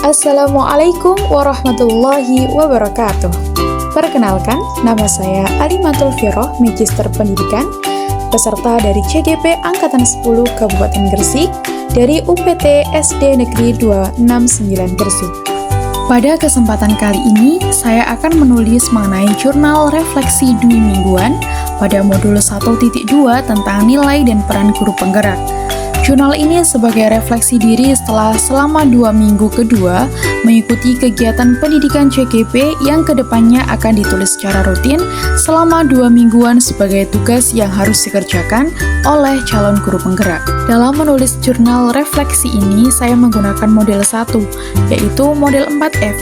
Assalamualaikum warahmatullahi wabarakatuh. Perkenalkan, nama saya Alimatul Firoh, Magister Pendidikan, peserta dari CGP Angkatan 10 Kabupaten Gresik dari UPT SD Negeri 269 Gresik. Pada kesempatan kali ini, saya akan menulis mengenai jurnal refleksi dwi mingguan pada modul 1.2 tentang nilai dan peran guru penggerak. Jurnal ini sebagai refleksi diri setelah selama 2 minggu kedua mengikuti kegiatan pendidikan CGP yang kedepannya akan ditulis secara rutin selama 2 mingguan sebagai tugas yang harus dikerjakan oleh calon guru penggerak. Dalam menulis jurnal refleksi ini, saya menggunakan model 1, yaitu model 4F,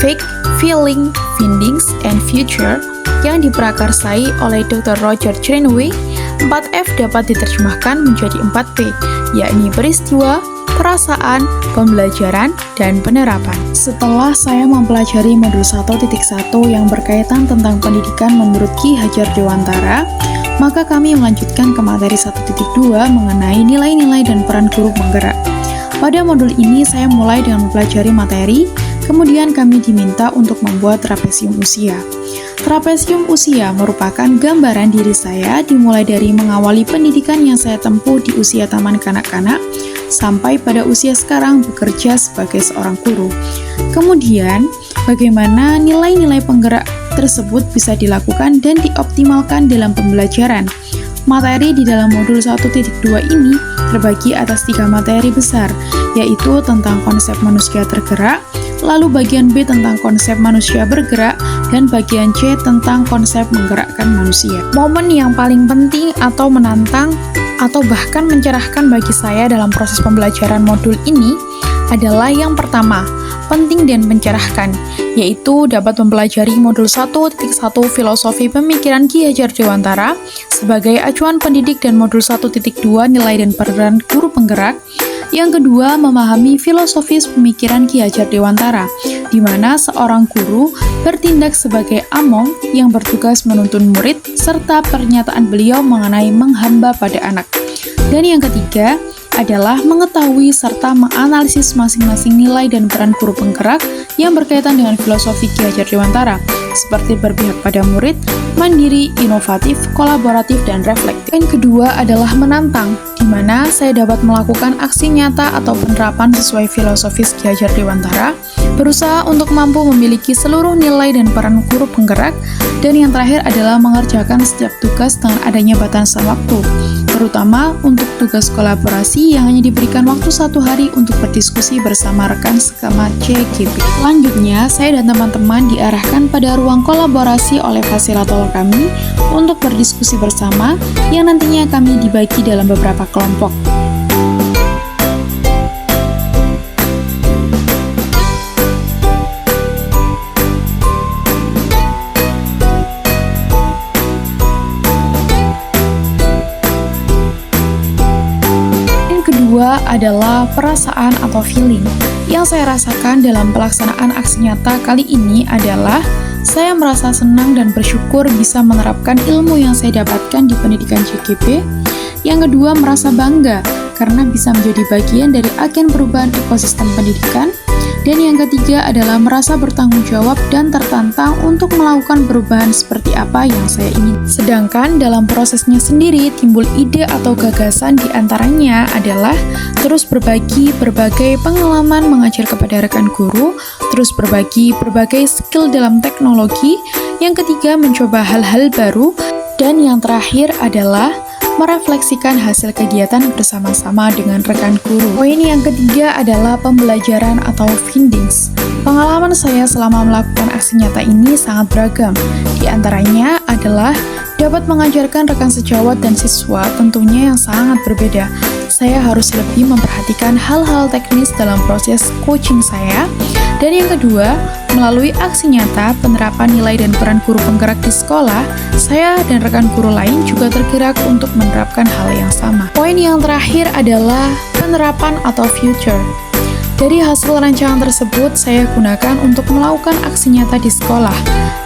Fact, Feeling, Findings, and Future, yang diprakarsai oleh Dr. Roger Greenaway. 4F dapat diterjemahkan menjadi 4P, yakni peristiwa, perasaan, pembelajaran, dan penerapan. Setelah saya mempelajari modul 1.1 yang berkaitan tentang pendidikan menurut Ki Hajar Dewantara, maka kami melanjutkan ke materi 1.2 mengenai nilai-nilai dan peran guru penggerak. Pada modul ini saya mulai dengan mempelajari materi, kemudian kami diminta untuk membuat trapesium usia. Trapesium usia merupakan gambaran diri saya dimulai dari mengawali pendidikan yang saya tempuh di usia taman kanak-kanak sampai pada usia sekarang bekerja sebagai seorang guru. Kemudian, bagaimana nilai-nilai penggerak tersebut bisa dilakukan dan dioptimalkan dalam pembelajaran. Materi di dalam modul 1.2 ini terbagi atas 3 materi besar, yaitu tentang konsep manusia tergerak, lalu bagian B tentang konsep manusia bergerak, dan bagian C tentang konsep menggerakkan manusia. Momen yang paling penting atau menantang atau bahkan mencerahkan bagi saya dalam proses pembelajaran modul ini adalah yang pertama, penting dan mencerahkan, yaitu dapat mempelajari modul 1.1 Filosofi Pemikiran Ki Hajar Dewantara sebagai acuan pendidik dan modul 1.2 Nilai dan Peran Guru Penggerak. Yang kedua, memahami filosofis pemikiran Ki Hajar Dewantara, di mana seorang guru bertindak sebagai among yang bertugas menuntun murid, serta pernyataan beliau mengenai menghamba pada anak. Dan yang ketiga, adalah mengetahui serta menganalisis masing-masing nilai dan peran guru penggerak yang berkaitan dengan filosofi Ki Hajar Dewantara, seperti berpihak pada murid, mandiri, inovatif, kolaboratif, dan reflektif. Yang kedua adalah menantang, di mana saya dapat melakukan aksi nyata atau penerapan sesuai filosofis Ki Hajar Dewantara, berusaha untuk mampu memiliki seluruh nilai dan peran guru penggerak, dan yang terakhir adalah mengerjakan setiap tugas dengan adanya batasan waktu, terutama untuk tugas kolaborasi yang hanya diberikan waktu 1 hari untuk berdiskusi bersama rekan sekama CGP. Selanjutnya, saya dan teman-teman diarahkan pada ruang kolaborasi oleh fasilitator kami untuk berdiskusi bersama yang nantinya kami dibagi dalam beberapa kelompok. Kedua adalah perasaan atau feeling. Yang saya rasakan dalam pelaksanaan aksi nyata kali ini adalah saya merasa senang dan bersyukur bisa menerapkan ilmu yang saya dapatkan di pendidikan CGP. Yang kedua, merasa bangga karena bisa menjadi bagian dari agen perubahan ekosistem pendidikan. Dan yang ketiga adalah merasa bertanggung jawab dan tertantang untuk melakukan perubahan seperti apa yang saya ingin. Sedangkan dalam prosesnya sendiri timbul ide atau gagasan, diantaranya adalah terus berbagi berbagai pengalaman mengajar kepada rekan guru, terus berbagi berbagai skill dalam teknologi, yang ketiga mencoba hal-hal baru, dan yang terakhir adalah merefleksikan hasil kegiatan bersama-sama dengan rekan guru. Poin yang ketiga adalah pembelajaran atau findings. Pengalaman saya selama melakukan aksi nyata ini sangat beragam. Di antaranya adalah dapat mengajarkan rekan sejawat dan siswa tentunya yang sangat berbeda. Saya harus lebih memperhatikan hal-hal teknis dalam proses coaching saya. Dan yang kedua, melalui aksi nyata penerapan nilai dan peran guru penggerak di sekolah, saya dan rekan guru lain juga tergerak untuk menerapkan hal yang sama. Poin yang terakhir adalah penerapan atau future. Dari hasil rancangan tersebut, saya gunakan untuk melakukan aksi nyata di sekolah.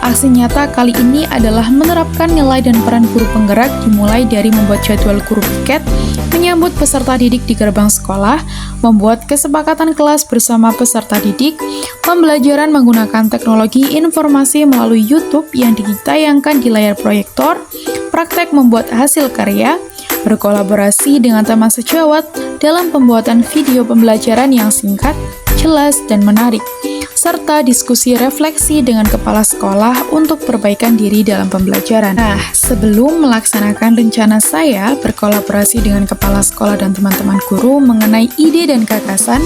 Aksi nyata kali ini adalah menerapkan nilai dan peran guru penggerak, dimulai dari membuat jadwal guru piket, menyambut peserta didik di gerbang sekolah, membuat kesepakatan kelas bersama peserta didik, pembelajaran menggunakan teknologi informasi melalui YouTube yang ditayangkan di layar proyektor, praktek membuat hasil karya, berkolaborasi dengan teman sejawat dalam pembuatan video pembelajaran yang singkat, jelas, dan menarik, serta diskusi refleksi dengan kepala sekolah untuk perbaikan diri dalam pembelajaran. Nah, sebelum melaksanakan rencana saya berkolaborasi dengan kepala sekolah dan teman-teman guru mengenai ide dan gagasan,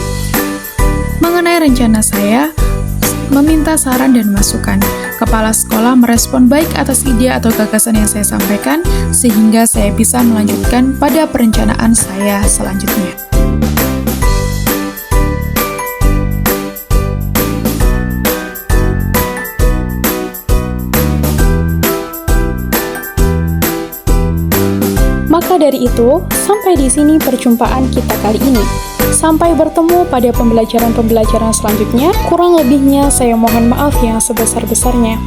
mengenai rencana saya, meminta saran dan masukan. Kepala sekolah merespon baik atas ide atau gagasan yang saya sampaikan, sehingga saya bisa melanjutkan pada perencanaan saya selanjutnya. Maka dari itu, sampai di sini perjumpaan kita kali ini. Sampai bertemu pada pembelajaran-pembelajaran selanjutnya. Kurang lebihnya saya mohon maaf yang sebesar-besarnya.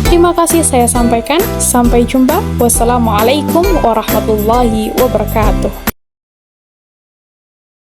Terima kasih saya sampaikan. Sampai jumpa. Wassalamualaikum warahmatullahi wabarakatuh.